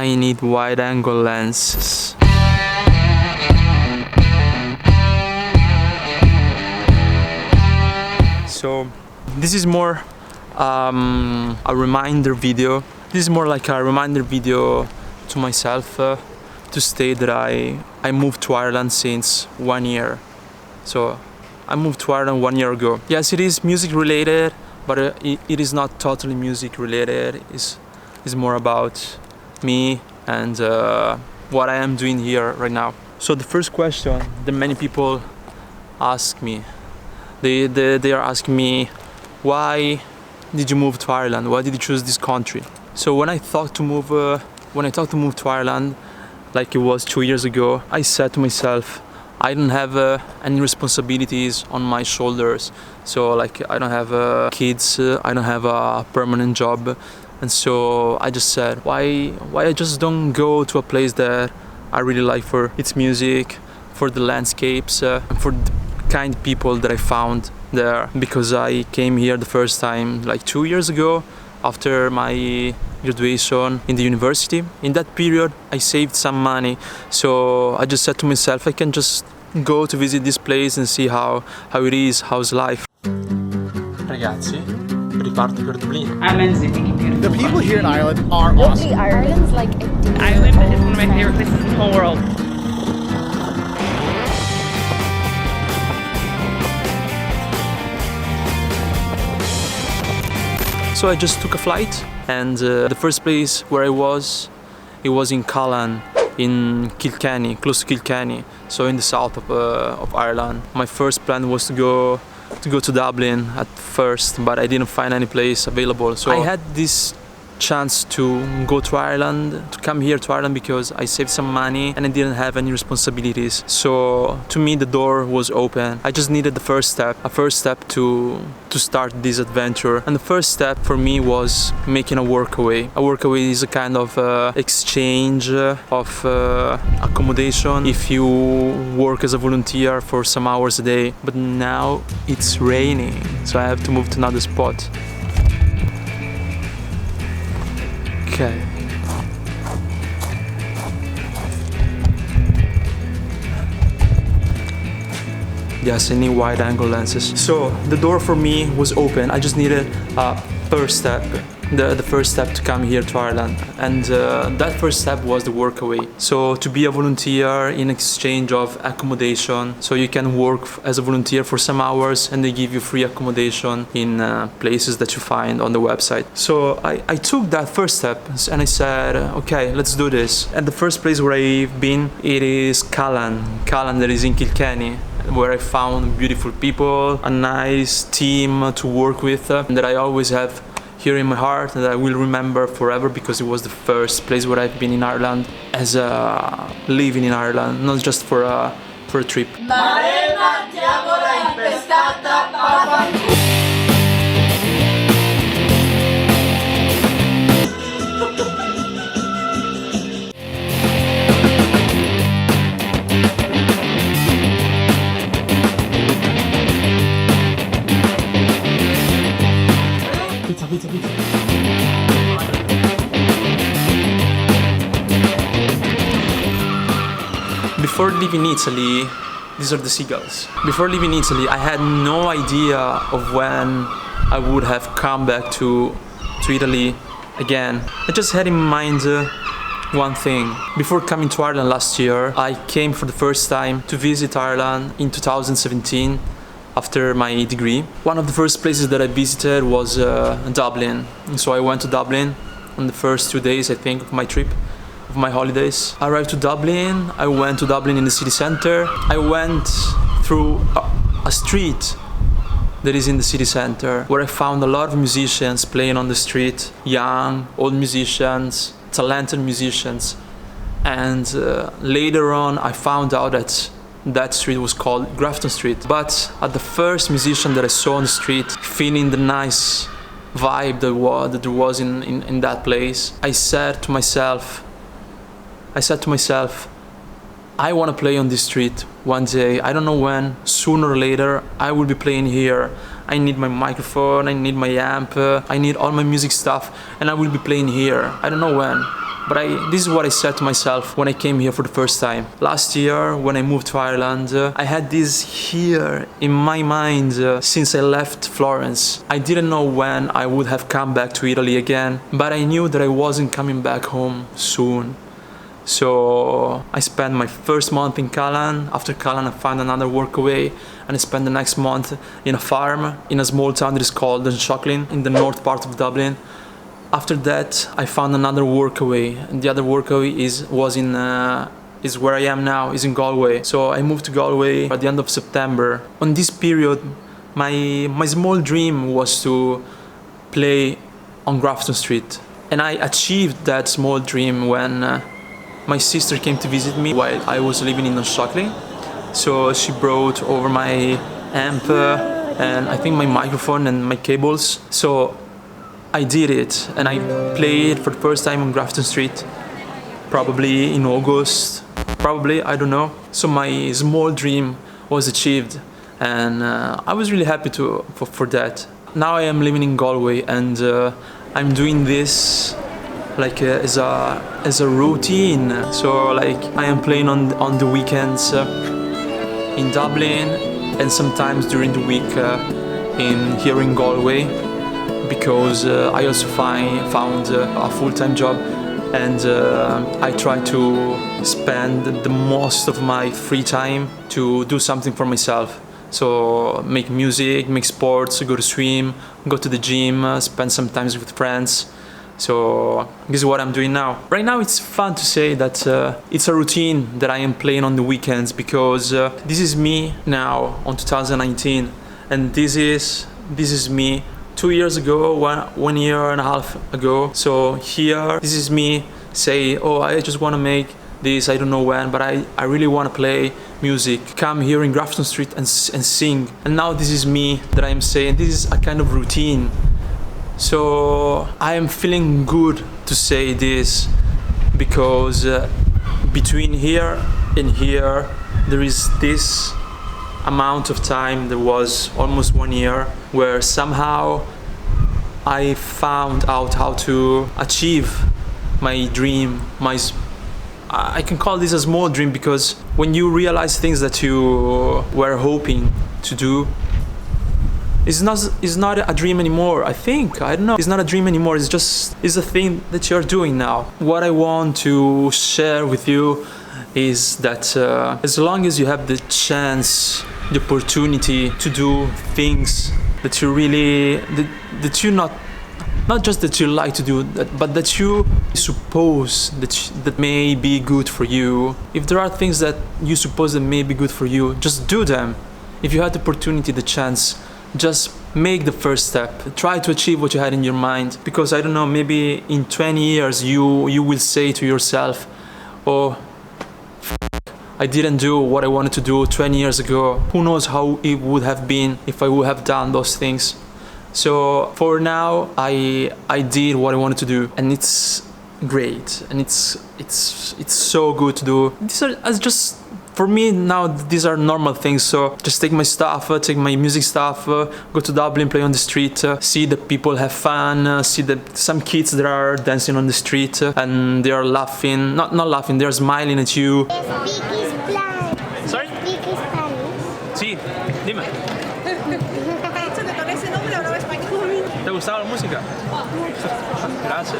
I need wide-angle lenses. So this is more a reminder video. This is more like a reminder video to myself to state that I moved to Ireland since 1 year. So I moved to Ireland 1 year ago. Yes, it is music related, but it is not totally music related. It's more about me and what I am doing here right now. So the first question that many people ask me, they are asking me, why did you move to Ireland? Why did you choose this country? So when I thought to move to Ireland, like it was 2 years ago, I said to myself, I don't have any responsibilities on my shoulders. So like I don't have kids, I don't have a permanent job, and so I just said, why I just don't go to a place that I really like for its music, for the landscapes, and for the kind people that I found there. Because I came here the first time like 2 years ago after my graduation in the university. In that period I saved some money, so I just said to myself, I can just go to visit this place and see how it is, how's life. Ragazzi, riparto per Dublino. The people here in Ireland are awesome. Ireland's like Ireland is one of my favorite places in the whole world. So I just took a flight, and the first place where I was, it was in Callan, in Kilkenny, close to Kilkenny, so in the south of Ireland. My first plan was to go to Dublin at first, but I didn't find any place available. So I had this chance to go to Ireland, to come here to Ireland, because I saved some money and I didn't have any responsibilities. So to me the door was open. I just needed the first step, a first step to start this adventure. And the first step for me was making a workaway. A workaway is a kind of exchange of accommodation if you work as a volunteer for some hours a day. But now it's raining, so I have to move to another spot. Okay. Yes, I need wide-angle lenses. So the door for me was open. I just needed a first step, the first step to come here to Ireland, and that first step was the workaway. So to be a volunteer in exchange of accommodation, so you can work as a volunteer for some hours and they give you free accommodation in places that you find on the website. So I took that first step and I said, okay, let's do this. And the first place where I've been, it is Callan that is in Kilkenny, where I found beautiful people, a nice team to work with, and that I always have here in my heart, and that I will remember forever, because it was the first place where I've been in Ireland as living in Ireland, not just for a trip. Before leaving Italy, these are the seagulls. Before leaving Italy, I had no idea of when I would have come back to Italy again. I just had in mind one thing. Before coming to Ireland last year, I came for the first time to visit Ireland in 2017 after my degree. One of the first places that I visited was Dublin. So I went to Dublin on the first 2 days, I think, of my trip, of my holidays. I arrived to Dublin. I went to Dublin in the city center. I went through a street that is in the city center, where I found a lot of musicians playing on the street, young, old musicians, talented musicians. And later on I found out that that street was called Grafton Street. But at the first musician that I saw on the street, feeling the nice vibe that there was in that place, I said to myself, I want to play on this street one day. I don't know when, sooner or later, I will be playing here. I need my microphone, I need my amp, I need all my music stuff, and I will be playing here. I don't know when, But this is what I said to myself when I came here for the first time. Last year, when I moved to Ireland, I had this here in my mind since I left Florence. I didn't know when I would have come back to Italy again, but I knew that I wasn't coming back home soon. So I spent my first month in Callan. After Callan, I found another workaway, and I spent the next month in a farm in a small town that is called Shockling in the north part of Dublin. After that, I found another workaway, and the other workaway is where I am now, is in Galway. So I moved to Galway at the end of September. On this period, my small dream was to play on Grafton Street, and I achieved that small dream when my sister came to visit me while I was living in Shockling. So she brought over my amp and I think my microphone and my cables. So I did it, and I played for the first time on Grafton Street, probably in August, probably, I don't know. So my small dream was achieved, and I was really happy for that. Now I am living in Galway, and I'm doing this like as a routine. So like I am playing on the weekends in Dublin, and sometimes during the week here in Galway, because I also found a full-time job, and I try to spend the most of my free time to do something for myself. So make music, make sports, go to swim, go to the gym, spend some time with friends. So this is what I'm doing now. Right now it's fun to say that it's a routine that I am playing on the weekends, because this is me now on 2019, and this is me 2 years ago, 1 year and a half ago. So here, this is me say, oh, I just want to make this, I don't know when, but I really want to play music, come here in Grafton Street and sing. And now this is me that I am saying, this is a kind of routine. So I am feeling good to say this, because between here and here there is this amount of time. There was almost 1 year where somehow I found out how to achieve my dream. I can call this a small dream, because when you realize things that you were hoping to do, it's not a dream anymore. I don't know, it's not a dream anymore. It's a thing that you're doing now. What I want to share with you is that as long as you have the chance, the opportunity to do things that you really, that you not just that you like to do, but that you suppose that may be good for you. If there are things that you suppose that may be good for you, just do them. If you had the opportunity, the chance, just make the first step. Try to achieve what you had in your mind, because I don't know, maybe in 20 years you will say to yourself, oh, I didn't do what I wanted to do 20 years ago. Who knows how it would have been if I would have done those things. So for now, I did what I wanted to do, and it's great, and it's so good to do. These are just, for me now, these are normal things. So just take my stuff, take my music stuff, go to Dublin, play on the street, see the people have fun, see some kids that are dancing on the street, and they are laughing, not laughing, they are smiling at you. Sorry? Sí, dime. ¿Te gustaba la música? Gracias.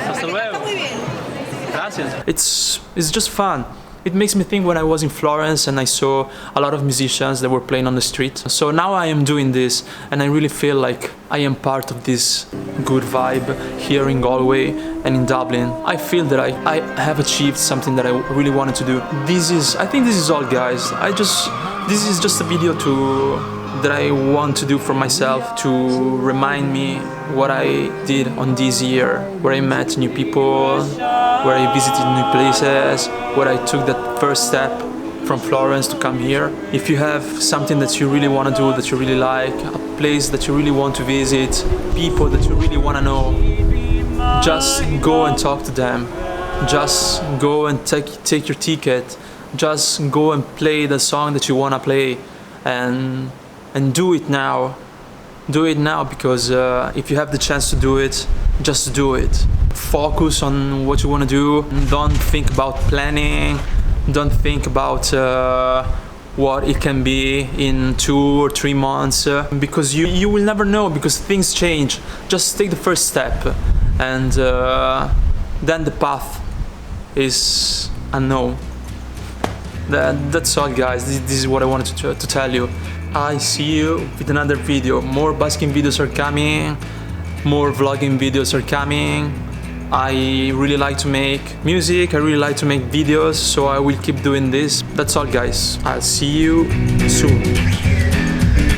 Hasta luego. Gracias. It's just fun. It makes me think when I was in Florence and I saw a lot of musicians that were playing on the street. So now I am doing this, and I really feel like I am part of this good vibe here in Galway and in Dublin. I feel that I have achieved something that I really wanted to do. I think this is all, guys. This is just a video that I want to do for myself, to remind me what I did on this year, where I met new people, where I visited new places, where I took that first step from Florence to come here. If you have something that you really want to do, that you really like, a place that you really want to visit, people that you really want to know, just go and talk to them. Just go and take your ticket. Just go and play the song that you want to play, and do it now. do it now, because if you have the chance to do it, just do it. Focus on what you want to do. Don't think about planning. Don't think about what it can be in 2 or 3 months, because you will never know, because things change. Just take the first step, and then the path is unknown. That's all, guys. This is what I wanted to tell you. I see you with another video. More busking videos are coming, more vlogging videos are coming. I really like to make music, I really like to make videos, so I will keep doing this. That's all, guys. I'll see you soon.